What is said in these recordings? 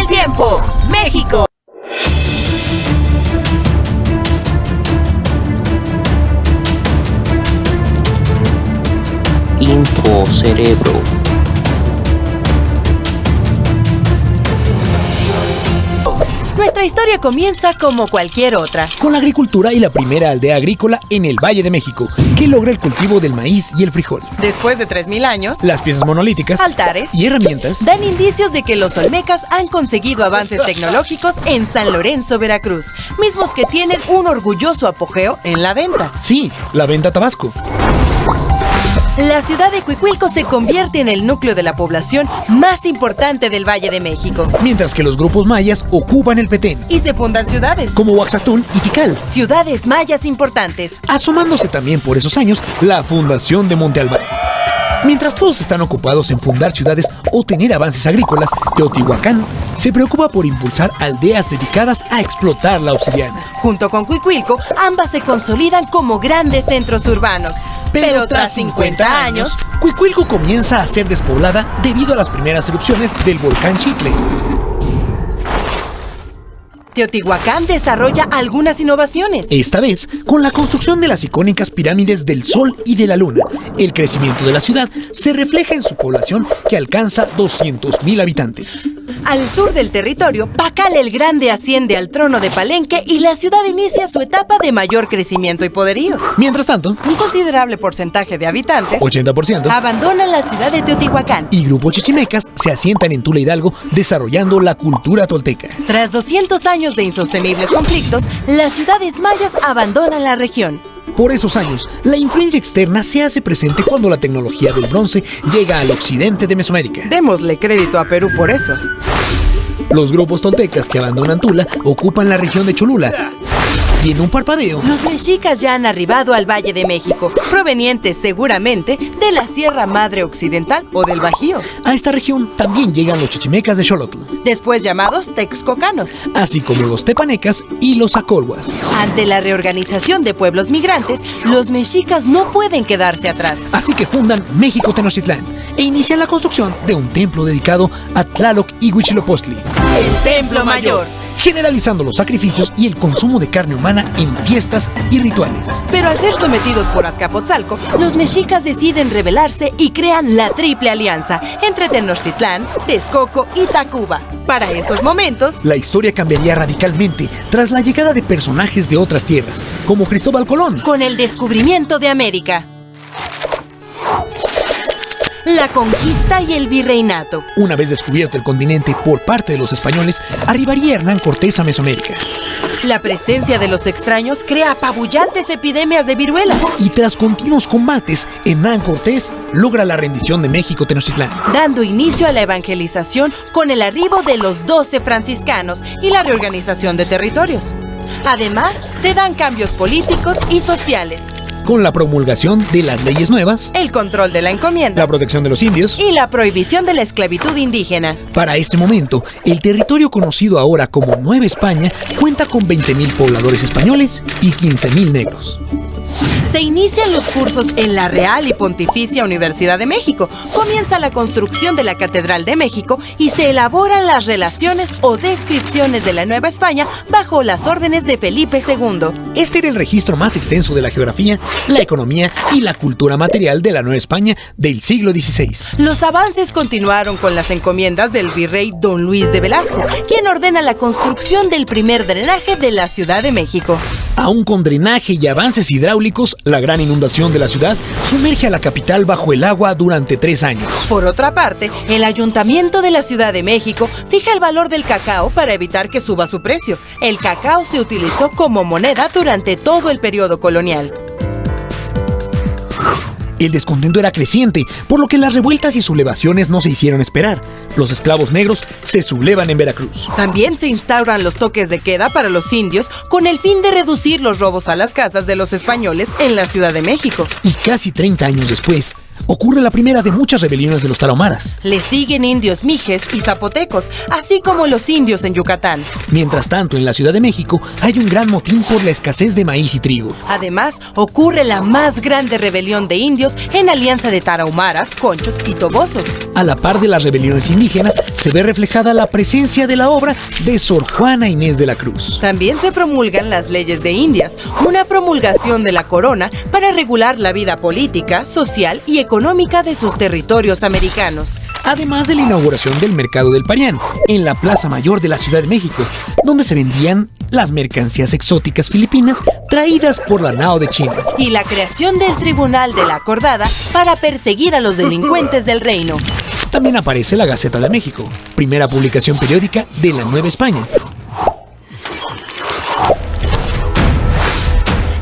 del tiempo, México. Info Cerebro. Nuestra historia comienza como cualquier otra, con la agricultura y la primera aldea agrícola en el Valle de México, que logra el cultivo del maíz y el frijol. Después de 3000 años, las piezas monolíticas, altares y herramientas dan indicios de que los olmecas han conseguido avances tecnológicos en San Lorenzo, Veracruz, mismos que tienen un orgulloso apogeo en la venta. Sí, la venta a Tabasco. La ciudad de Cuicuilco se convierte en el núcleo de la población más importante del Valle de México. Mientras que los grupos mayas ocupan el Petén. Y se fundan ciudades como Oaxachtún y Tikal. Ciudades mayas importantes. Asomándose también por esos años la fundación de Monte Albán. Mientras todos están ocupados en fundar ciudades o tener avances agrícolas, Teotihuacán se preocupa por impulsar aldeas dedicadas a explotar la obsidiana. Junto con Cuicuilco, ambas se consolidan como grandes centros urbanos. Pero tras 50 años, Cuicuilco comienza a ser despoblada debido a las primeras erupciones del volcán Chitle. Teotihuacán desarrolla algunas innovaciones. Esta vez, con la construcción de las icónicas pirámides del Sol y de la Luna, el crecimiento de la ciudad se refleja en su población que alcanza 200,000 habitantes. Al sur del territorio, Pacal el Grande asciende al trono de Palenque y la ciudad inicia su etapa de mayor crecimiento y poderío. Mientras tanto, un considerable porcentaje de habitantes, 80%, abandonan la ciudad de Teotihuacán. Y grupos chichimecas se asientan en Tula Hidalgo, desarrollando la cultura tolteca. Tras 200 años de insostenibles conflictos, las ciudades mayas abandonan la región. Por esos años, la influencia externa se hace presente cuando la tecnología del bronce llega al occidente de Mesoamérica. Démosle crédito a Perú por eso. Los grupos toltecas que abandonan Tula ocupan la región de Cholula. Y en un parpadeo, los mexicas ya han arribado al Valle de México, provenientes seguramente de la Sierra Madre Occidental o del Bajío. A esta región también llegan los chichimecas de Xolotl, después llamados texcocanos, así como los tepanecas y los acolhuas. Ante la reorganización de pueblos migrantes, los mexicas no pueden quedarse atrás. Así que fundan México Tenochtitlán e inician la construcción de un templo dedicado a Tlaloc y Huitzilopochtli, el Templo Mayor, generalizando los sacrificios y el consumo de carne humana en fiestas y rituales. Pero al ser sometidos por Azcapotzalco, los mexicas deciden rebelarse y crean la Triple Alianza entre Tenochtitlán, Texcoco y Tacuba. Para esos momentos, la historia cambiaría radicalmente tras la llegada de personajes de otras tierras, como Cristóbal Colón, con el descubrimiento de América, la conquista y el virreinato. Una vez descubierto el continente por parte de los españoles, arribaría Hernán Cortés a Mesoamérica. La presencia de los extraños crea apabullantes epidemias de viruela. Y tras continuos combates, Hernán Cortés logra la rendición de México Tenochtitlán, dando inicio a la evangelización con el arribo de los 12 franciscanos y la reorganización de territorios. Además, se dan cambios políticos y sociales, con la promulgación de las leyes nuevas, el control de la encomienda, la protección de los indios y la prohibición de la esclavitud indígena. Para ese momento, el territorio conocido ahora como Nueva España cuenta con 20,000 pobladores españoles y 15,000 negros. Se inician los cursos en la Real y Pontificia Universidad de México, comienza la construcción de la Catedral de México y se elaboran las relaciones o descripciones de la Nueva España bajo las órdenes de Felipe II. Este era el registro más extenso de la geografía, la economía y la cultura material de la Nueva España del siglo XVI. Los avances continuaron con las encomiendas del virrey Don Luis de Velasco, quien ordena la construcción del primer drenaje de la Ciudad de México. Aún con drenaje y avances hidráulicos, la gran inundación de la ciudad sumerge a la capital bajo el agua durante 3 años. Por otra parte, el Ayuntamiento de la Ciudad de México fija el valor del cacao para evitar que suba su precio. El cacao se utilizó como moneda durante todo el periodo colonial. El descontento era creciente, por lo que las revueltas y sublevaciones no se hicieron esperar. Los esclavos negros se sublevan en Veracruz. También se instauran los toques de queda para los indios con el fin de reducir los robos a las casas de los españoles en la Ciudad de México. Y casi 30 años después, ocurre la primera de muchas rebeliones de los tarahumaras. Le siguen indios mijes y zapotecos, así como los indios en Yucatán. Mientras tanto, en la Ciudad de México hay un gran motín por la escasez de maíz y trigo. Además, ocurre la más grande rebelión de indios en alianza de tarahumaras, conchos y tobosos. A la par de las rebeliones indígenas, se ve reflejada la presencia de la obra de Sor Juana Inés de la Cruz. También se promulgan las leyes de Indias, una promulgación de la corona para regular la vida política, social y económica de sus territorios americanos. Además de la inauguración del Mercado del Parián, en la Plaza Mayor de la Ciudad de México, donde se vendían las mercancías exóticas filipinas traídas por la nao de China. Y la creación del Tribunal de la Acordada para perseguir a los delincuentes del reino. También aparece la Gaceta de México, primera publicación periódica de la Nueva España.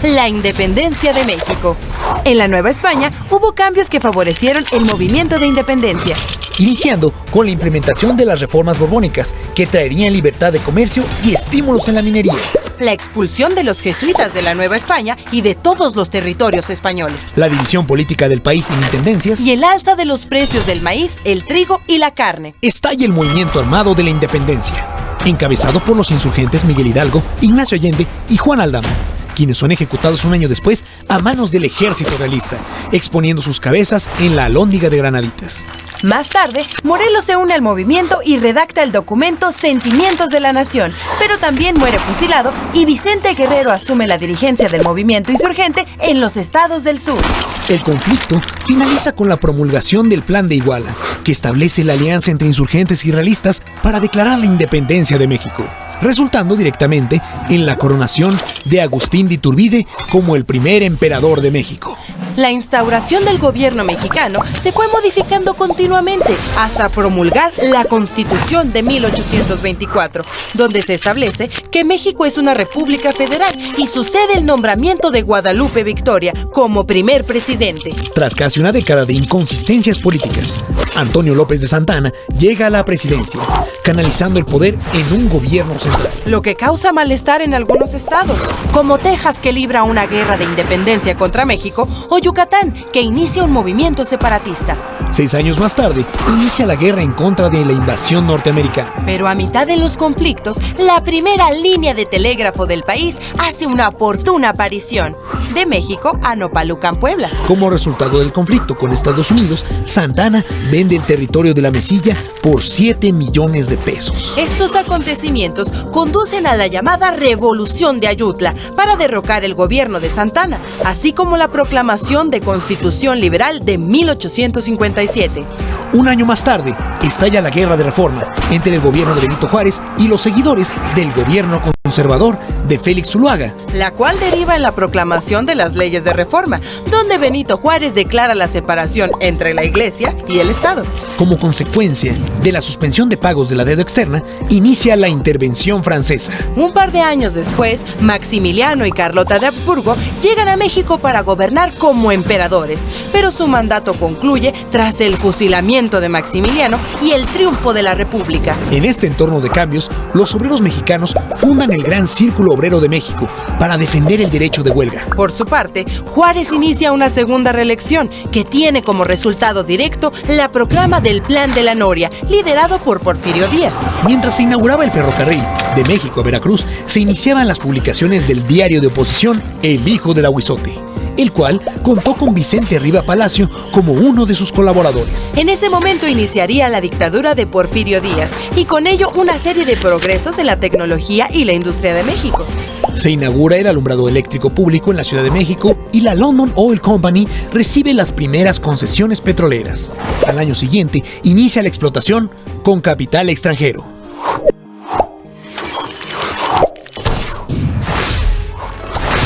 La independencia de México. En la Nueva España hubo cambios que favorecieron el movimiento de independencia. Iniciando con la implementación de las reformas borbónicas, que traerían libertad de comercio y estímulos en la minería. La expulsión de los jesuitas de la Nueva España y de todos los territorios españoles. La división política del país en intendencias. Y el alza de los precios del maíz, el trigo y la carne. Estalla el movimiento armado de la independencia, encabezado por los insurgentes Miguel Hidalgo, Ignacio Allende y Juan Aldama, quienes son ejecutados un año después a manos del ejército realista, exponiendo sus cabezas en la Alhóndiga de Granaditas. Más tarde, Morelos se une al movimiento y redacta el documento Sentimientos de la Nación, pero también muere fusilado y Vicente Guerrero asume la dirigencia del movimiento insurgente en los estados del sur. El conflicto finaliza con la promulgación del Plan de Iguala, que establece la alianza entre insurgentes y realistas para declarar la independencia de México, resultando directamente en la coronación de Agustín de Iturbide como el primer emperador de México. La instauración del gobierno mexicano se fue modificando continuamente hasta promulgar la Constitución de 1824, donde se establece que México es una república federal y sucede el nombramiento de Guadalupe Victoria como primer presidente. Tras casi una década de inconsistencias políticas, Antonio López de Santa Anna llega a la presidencia, canalizando el poder en un gobierno central. Lo que causa malestar en algunos estados, como Texas, que libra una guerra de independencia contra México, o Yucatán, que inicia un movimiento separatista. 6 años más tarde, inicia la guerra en contra de la invasión norteamericana. Pero a mitad de los conflictos, la primera línea de telégrafo del país hace una oportuna aparición, de México a Nopalucan, Puebla. Como resultado del conflicto con Estados Unidos, Santa Anna vende el territorio de la Mesilla por 7 millones de pesos. Estos acontecimientos conducen a la llamada Revolución de Ayutla para derrocar el gobierno de Santa Anna, así como la proclamación de Constitución Liberal de 1857. Un año más tarde, estalla la Guerra de Reforma entre el gobierno de Benito Juárez y los seguidores del gobierno conservador de Félix Zuluaga, la cual deriva en la proclamación de las leyes de reforma, donde Benito Juárez declara la separación entre la Iglesia y el Estado. Como consecuencia de la suspensión de pagos de la deuda externa, inicia la intervención francesa. Un par de años después, Maximiliano y Carlota de Habsburgo llegan a México para gobernar como emperadores, pero su mandato concluye tras el fusilamiento de Maximiliano y el triunfo de la República. En este entorno de cambios, los obreros mexicanos fundan el Gran Círculo Obrero de México para defender el derecho de huelga. Por su parte, Juárez inicia una segunda reelección que tiene como resultado directo la proclama del Plan de la Noria, liderado por Porfirio Díaz. Mientras se inauguraba el ferrocarril de México a Veracruz, se iniciaban las publicaciones del diario de oposición El Hijo del Ahuizote, el cual contó con Vicente Riva Palacio como uno de sus colaboradores. En ese momento iniciaría la dictadura de Porfirio Díaz y con ello una serie de progresos en la tecnología y la industria de México. Se inaugura el alumbrado eléctrico público en la Ciudad de México y la London Oil Company recibe las primeras concesiones petroleras. Al año siguiente inicia la explotación con capital extranjero.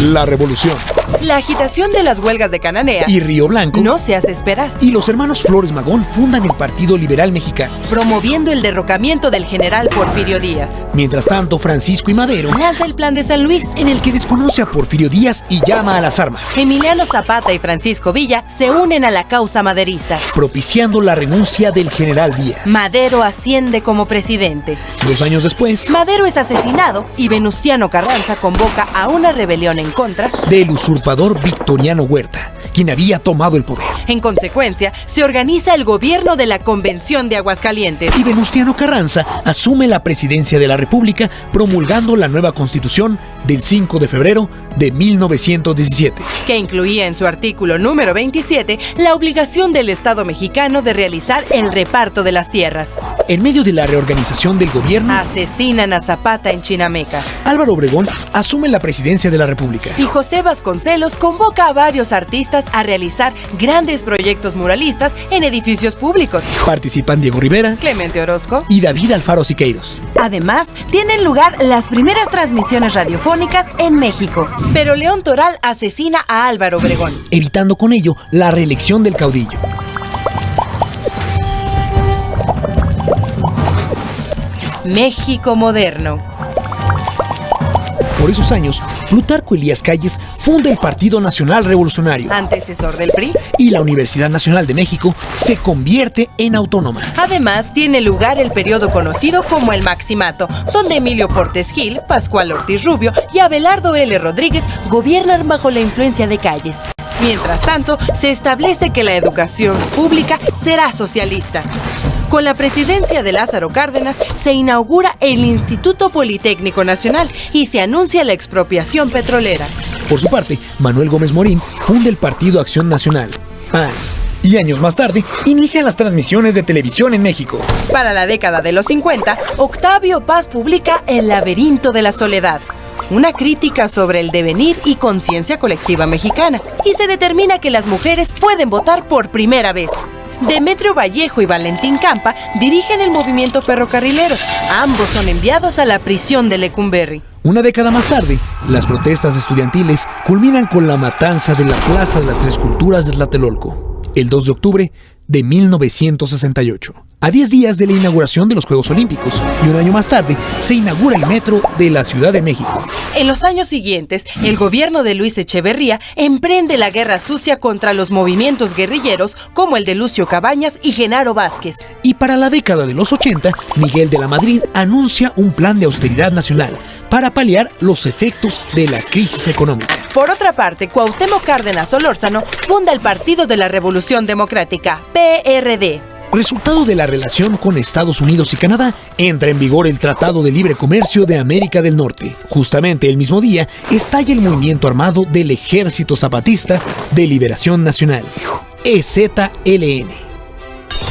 La Revolución. La agitación de las huelgas de Cananea y Río Blanco no se hace esperar. Y los hermanos Flores Magón fundan el Partido Liberal Mexicano, promoviendo el derrocamiento del general Porfirio Díaz. Mientras tanto, Francisco I. Madero lanza el Plan de San Luis, en el que desconoce a Porfirio Díaz y llama a las armas. Emiliano Zapata y Francisco Villa se unen a la causa maderista, propiciando la renuncia del general Díaz. Madero asciende como presidente. 2 años después, Madero es asesinado y Venustiano Carranza convoca a una rebelión en contra del usurpador usurpador Victoriano Huerta, quien había tomado el poder. En consecuencia, se organiza el gobierno de la Convención de Aguascalientes. Y Venustiano Carranza asume la presidencia de la República promulgando la nueva Constitución del 5 de febrero de 1917. Que incluía en su artículo número 27 la obligación del Estado mexicano de realizar el reparto de las tierras. En medio de la reorganización del gobierno, asesinan a Zapata en Chinameca. Álvaro Obregón asume la presidencia de la República. Y José Vasconcelos convoca a varios artistas a realizar grandes proyectos muralistas en edificios públicos. Participan Diego Rivera, Clemente Orozco y David Alfaro Siqueiros. Además, tienen lugar las primeras transmisiones radiofónicas en México. Pero León Toral asesina a Álvaro Obregón, evitando con ello la reelección del caudillo. México moderno. Por esos años, Plutarco Elías Calles funda el Partido Nacional Revolucionario, antecesor del PRI, y la Universidad Nacional de México se convierte en autónoma. Además, tiene lugar el periodo conocido como el Maximato, donde Emilio Portes Gil, Pascual Ortiz Rubio y Abelardo L. Rodríguez gobiernan bajo la influencia de Calles. Mientras tanto, se establece que la educación pública será socialista. Con la presidencia de Lázaro Cárdenas se inaugura el Instituto Politécnico Nacional y se anuncia la expropiación petrolera. Por su parte, Manuel Gómez Morín funda el Partido Acción Nacional, PAN, y años más tarde inicia las transmisiones de televisión en México. Para la década de los 50, Octavio Paz publica El laberinto de la soledad, una crítica sobre el devenir y conciencia colectiva mexicana, y se determina que las mujeres pueden votar por primera vez. Demetrio Vallejo y Valentín Campa dirigen el movimiento ferrocarrilero. Ambos son enviados a la prisión de Lecumberri. Una década más tarde, las protestas estudiantiles culminan con la matanza de la Plaza de las Tres Culturas de Tlatelolco, el 2 de octubre de 1968. A 10 días de la inauguración de los Juegos Olímpicos, y un año más tarde, se inaugura el metro de la Ciudad de México. En los años siguientes, el gobierno de Luis Echeverría emprende la guerra sucia contra los movimientos guerrilleros como el de Lucio Cabañas y Genaro Vázquez. Y para la década de los 80, Miguel de la Madrid anuncia un plan de austeridad nacional para paliar los efectos de la crisis económica. Por otra parte, Cuauhtémoc Cárdenas Solórzano funda el Partido de la Revolución Democrática, PRD. Resultado de la relación con Estados Unidos y Canadá, entra en vigor el Tratado de Libre Comercio de América del Norte. Justamente el mismo día, estalla el movimiento armado del Ejército Zapatista de Liberación Nacional, EZLN.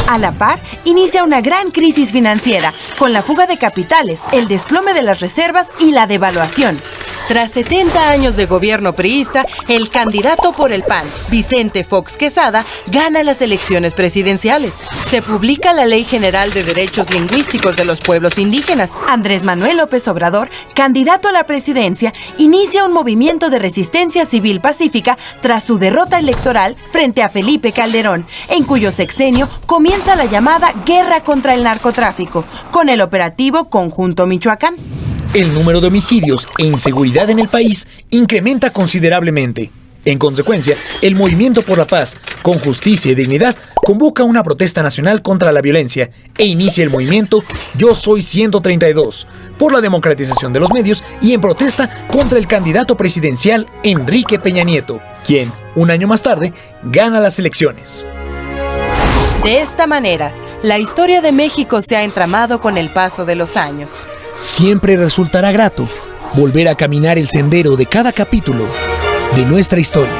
A la par, inicia una gran crisis financiera, con la fuga de capitales, el desplome de las reservas y la devaluación. Tras 70 años de gobierno priista, el candidato por el PAN, Vicente Fox Quesada, gana las elecciones presidenciales. Se publica la Ley General de Derechos Lingüísticos de los Pueblos Indígenas. Andrés Manuel López Obrador, candidato a la presidencia, inicia un movimiento de resistencia civil pacífica tras su derrota electoral frente a Felipe Calderón, en cuyo sexenio comienza la llamada Guerra contra el Narcotráfico, con el operativo Conjunto Michoacán. El número de homicidios e inseguridad en el país incrementa considerablemente. En consecuencia, el Movimiento por la Paz, con Justicia y Dignidad, convoca una protesta nacional contra la violencia e inicia el movimiento Yo Soy 132, por la democratización de los medios y en protesta contra el candidato presidencial Enrique Peña Nieto, quien, un año más tarde, gana las elecciones. De esta manera, la historia de México se ha entramado con el paso de los años. Siempre resultará grato volver a caminar el sendero de cada capítulo de nuestra historia.